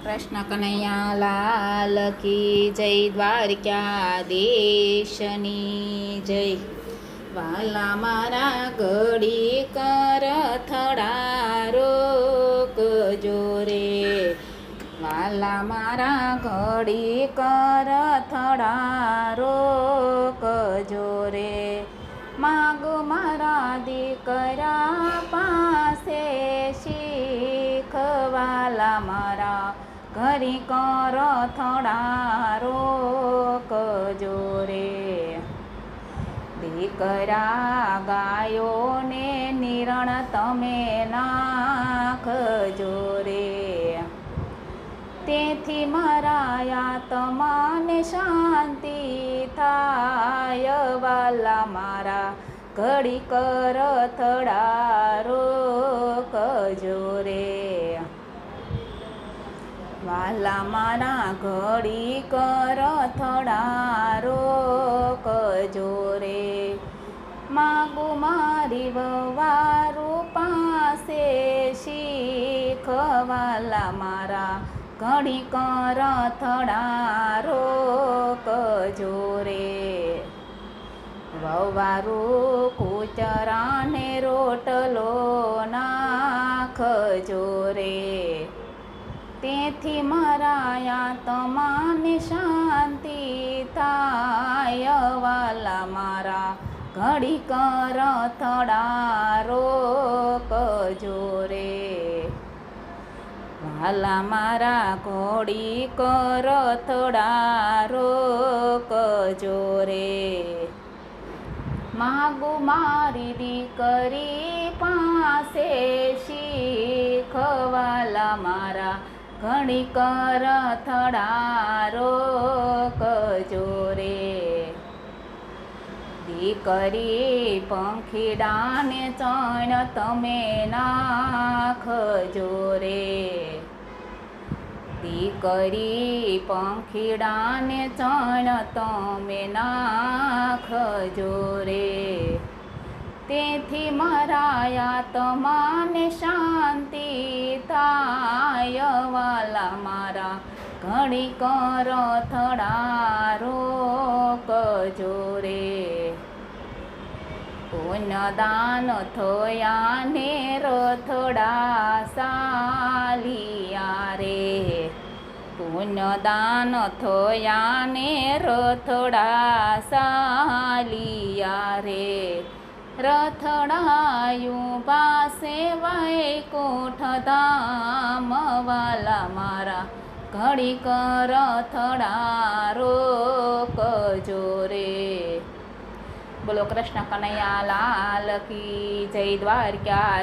કૃષ્ણ કનૈયા લાલ કી જય, દ્વારકાધીશની જય। વાલા મારા ઘડી કર થડારો કજો રે, વાલા મારા ઘડી કર થડારો કજો રે। માગ મારા દીકરા પાસે શીખ, વાલા મારા ઘડી કર થડારો કજો રે। દીકરા ગાયોને નિરણ તમે નાખજો રે, તેથી મારા આત્માને શાંતિ થાય। વાલા મારા ઘડી કર થડારો કજો રે, વાલા મારા ઘડી કર થડારો કજો રે। માગું મારી વવારું પાસે શીખ, વાલા મારા ઘડી કર થડારો કજો રે। વવારું કૂચરાને રોટલો નાખજો રે, તેથી મારા આત્માને શાંતિ થાય। વાલા મારા ઘડી કર થડારો કજો રે, વાલા મારા ઘડી કર થડારો કજો રે। માગું મારી દીકરી પાસે શીખ, વાલા મારા ઘડી કર થડારો કજો રે। દીકરી પંખીડાને ચણ તમે નાખજો રે, દીકરી પંખીડાને ચણ તમે નાખજો રે, તેથી મારા આત્માને શાંતિ થાય। વાલા મારા ઘડી કર થડારો કજો રે। પુણ્યદાન થયાને રથડા સાલિયા રે, પુણ્યદાન થયાને રથડા સાલિયા રે। રથડાયું પાસે વૈકુંઠ ધામ, વાલા મારા ઘડી કર થડારો કજો રે। બોલો કૃષ્ણ કનૈયા લાલ કી જય, દ્વારકાધીશની।